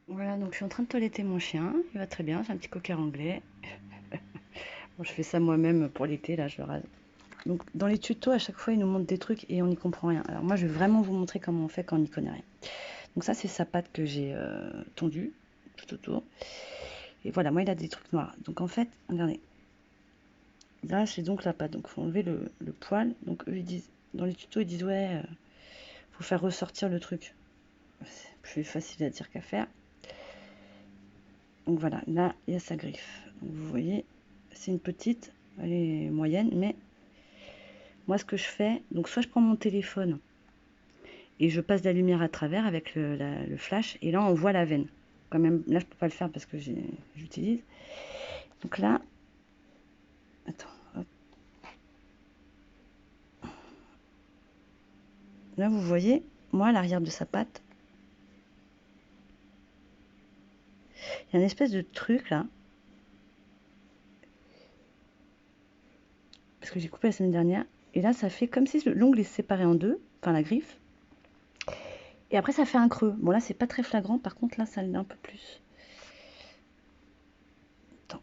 Voilà, donc je suis en train de toiletter mon chien. Il va très bien, c'est un petit cocker anglais. Bon, je fais ça moi-même pour l'été, là, je le rase. Donc dans les tutos, à chaque fois, ils nous montrent des trucs et on n'y comprend rien. Alors moi, je vais vraiment vous montrer comment on fait quand on n'y connaît rien. Donc ça, c'est sa patte que j'ai tondue tout autour. Et voilà, moi, il a des trucs noirs. Donc en fait, regardez. Là, c'est donc la patte. Donc il faut enlever le poil. Donc eux, ils disent, dans les tutos, ils disent, ouais, faut faire ressortir le truc. C'est plus facile à dire qu'à faire. Donc voilà, là, il y a sa griffe. Donc, vous voyez, c'est une petite, elle est moyenne, mais moi, ce que je fais, donc soit je prends mon téléphone et je passe de la lumière à travers avec le flash, et là, on voit la veine. Quand même, là, je peux pas le faire parce que j'utilise. Donc là, attends, hop. Là, vous voyez, moi, à l'arrière de sa patte, il y a une espèce de truc là, parce que j'ai coupé la semaine dernière, et là, ça fait comme si l'ongle est séparé en deux, enfin la griffe, et après, ça fait un creux. Bon, là, c'est pas très flagrant, par contre, là, ça l'est un peu plus. Attends.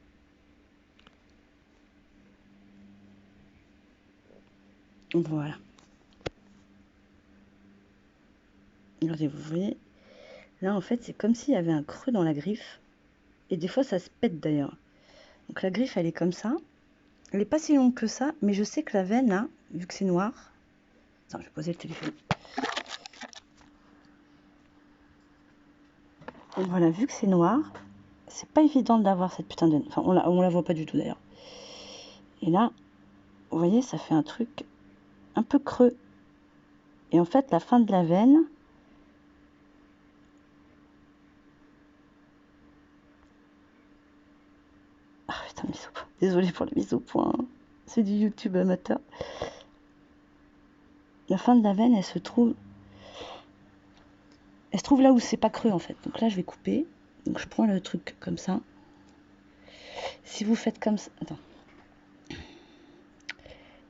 Voilà. Regardez, vous voyez, là, en fait, c'est comme s'il y avait un creux dans la griffe, et des fois, ça se pète d'ailleurs. Donc la griffe, elle est comme ça. Elle n'est pas si longue que ça, mais je sais que la veine, là, vu que c'est noir... Attends, je vais poser le téléphone. Donc voilà, vu que c'est noir, c'est pas évident d'avoir cette putain de veine. Enfin, on la voit pas du tout d'ailleurs. Et là, vous voyez, ça fait un truc un peu creux. Et en fait, la fin de la veine... Ah putain, mise au point. Désolée pour la mise au point. C'est du YouTube amateur. La fin de la veine, elle se trouve là où c'est pas creux en fait. Donc là, je vais couper. Donc je prends le truc comme ça. Si vous faites comme ça... Attends.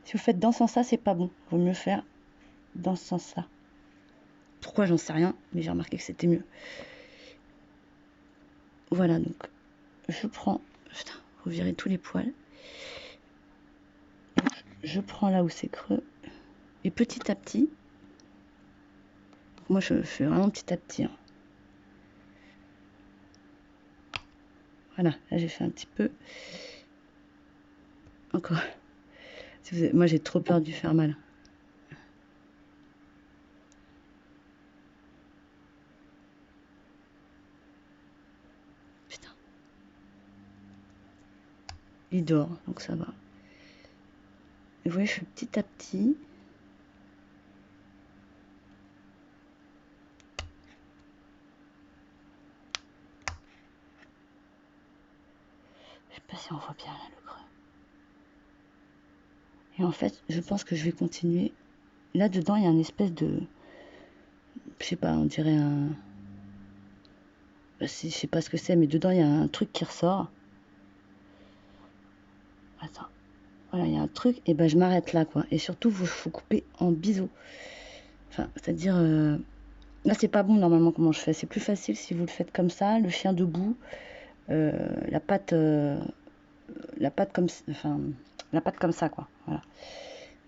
Si vous faites dans ce sens-là, c'est pas bon. Vaut mieux faire dans ce sens-là. Pourquoi, j'en sais rien, mais j'ai remarqué que c'était mieux. Voilà, donc je prends... Putain, faut virer tous les poils. Je prends là où c'est creux. Et petit à petit... Moi, je fais vraiment petit à petit. Hein. Voilà, là, j'ai fait un petit peu... Encore. Moi, j'ai trop peur de lui faire mal. Putain. Il dort, donc ça va. Et vous voyez, je fais petit à petit. Je sais pas si on voit bien là le creux. Et en fait, je pense que je vais continuer. Là dedans, il y a une espèce de... Je sais pas, on dirait un... Je sais pas ce que c'est, mais dedans, il y a un truc qui ressort. Attends. Voilà, il y a un truc, et ben je m'arrête là, quoi. Et surtout, il faut couper en biseau. Enfin, c'est-à-dire... Là, c'est pas bon, normalement, comment je fais. C'est plus facile si vous le faites comme ça, le chien debout, la patte... la patte comme... Enfin, la patte comme ça, quoi. Voilà.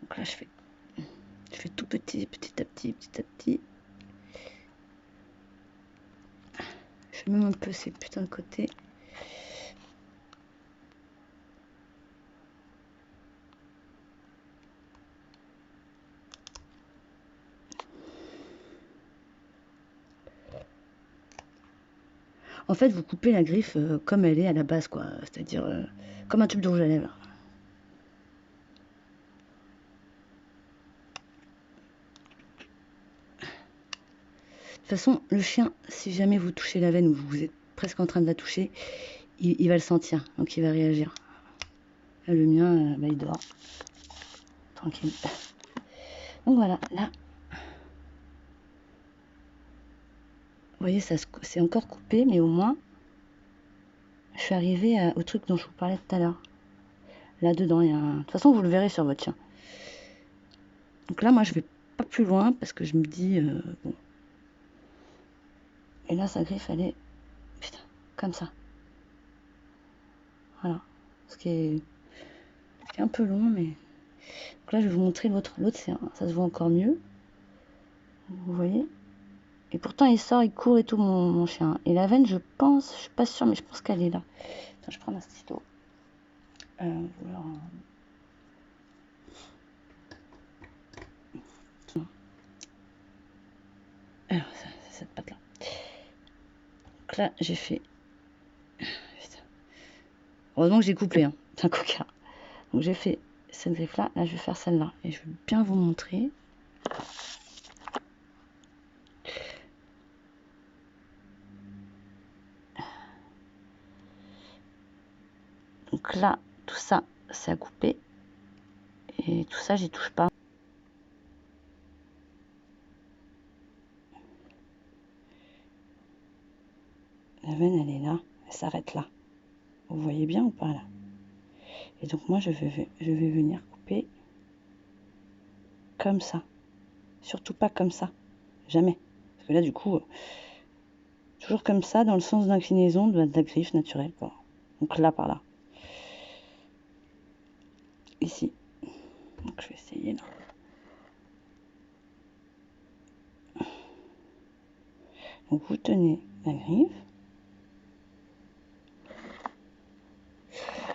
Donc là, je fais tout petit, petit à petit, petit à petit. Je fais même un peu ces putains de côtés. En fait, vous coupez la griffe comme elle est à la base, quoi. C'est-à-dire comme un tube de rouge à lèvres. De toute façon, le chien, si jamais vous touchez la veine ou vous êtes presque en train de la toucher, il va le sentir, donc il va réagir. Là, le mien, bah, il dort. Tranquille. Donc voilà, là. Vous voyez, c'est encore coupé, mais au moins, je suis arrivée au truc dont je vous parlais tout à l'heure. Là-dedans, il y a un... De toute façon, vous le verrez sur votre chien. Donc là, moi, je vais pas plus loin parce que je me dis... bon. Et là, sa griffe, elle est comme ça. Voilà. Ce qui est un peu long, mais... Donc là, je vais vous montrer l'autre. L'autre, ça se voit encore mieux. Vous voyez? Et pourtant, il sort, il court et tout, mon chien. Et la veine, je pense, je suis pas sûre, mais je pense qu'elle est là. Attends, je prends un stylo. Alors... Alors, c'est cette patte-là. Donc là, j'ai fait... Putain. Heureusement que j'ai couplé, hein. C'est un coquin. Donc j'ai fait cette griffe-là. Là, je vais faire celle-là. Et je vais bien vous montrer. Donc là, tout ça, c'est à couper. Et tout ça, j'y touche pas. La veine, elle est là. Elle s'arrête là. Vous voyez bien ou pas là? Et donc moi, je vais venir couper comme ça. Surtout pas comme ça. Jamais. Parce que là, du coup, toujours comme ça, dans le sens d'inclinaison de la griffe naturelle, quoi. Donc là, par là. Ici. Donc je vais essayer là. Donc vous tenez la griffe.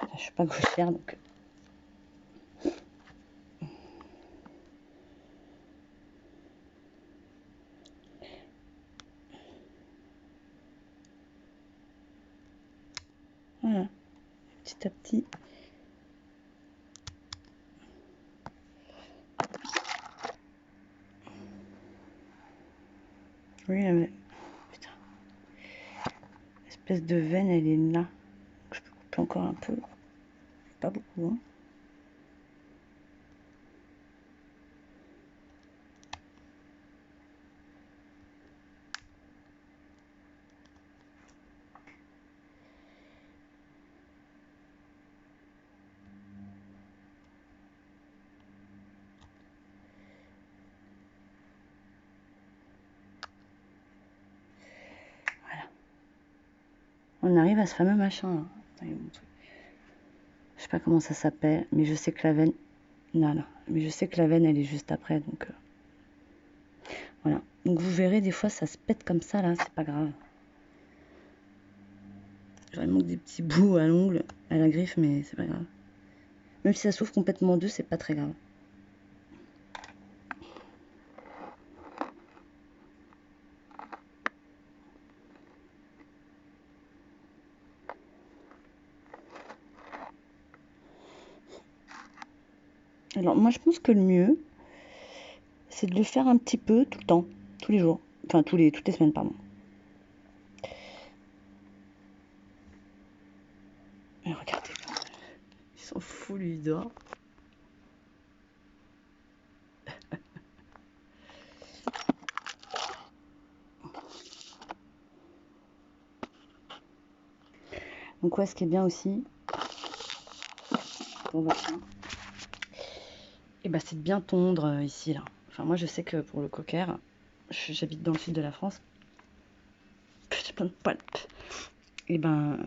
Là, je suis pas gauchère, donc... Voilà. Petit à petit. Oui, mais... Putain. L'espèce de veine, elle est là. Donc, je peux couper encore un peu. Pas beaucoup, hein. On arrive à ce fameux machin là. Je sais pas comment ça s'appelle, mais je sais que la veine... Non, non. Mais je sais que la veine, elle est juste après, donc... Voilà. Donc vous verrez, des fois, ça se pète comme ça, là. C'est pas grave. J'aurais manque des petits bouts à l'ongle, à la griffe, mais c'est pas grave. Même si ça s'ouvre complètement en deux, c'est pas très grave. Alors, moi, je pense que le mieux, c'est de le faire un petit peu tout le temps, tous les jours. Enfin, toutes les semaines, pardon. Et regardez, il s'en fout, lui, il dort. Donc, ouais, ce qui est bien aussi, pour votre chien, et bah, c'est de bien tondre ici, là. Enfin, moi, je sais que pour le cocker, j'habite dans le sud de la France. J'ai plein de poils. Et ben,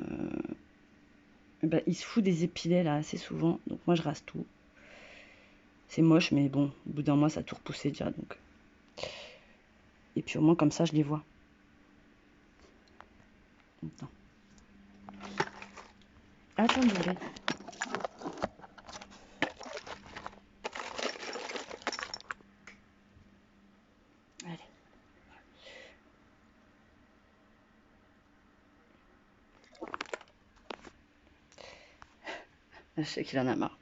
il se fout des épilets, là, assez souvent. Donc, moi, je rase tout. C'est moche, mais bon, au bout d'un mois, ça a tout repoussé déjà, donc... Et puis, au moins, comme ça, je les vois. Attends. Attends, bébé. Allez. Je sais qu'il en a marre.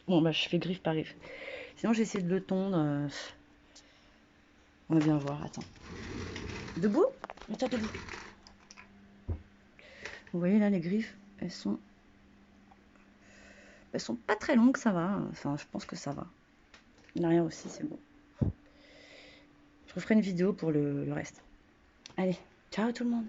Bon, bah, je fais griffe par griffe. Sinon, j'ai essayé de le tondre. On va bien voir, attends. Debout? Mets-toi debout. Vous voyez là, les griffes, elles sont pas très longues, ça va. Enfin, je pense que ça va. L'arrière aussi, c'est bon. Je referai une vidéo pour le reste. Allez, ciao tout le monde.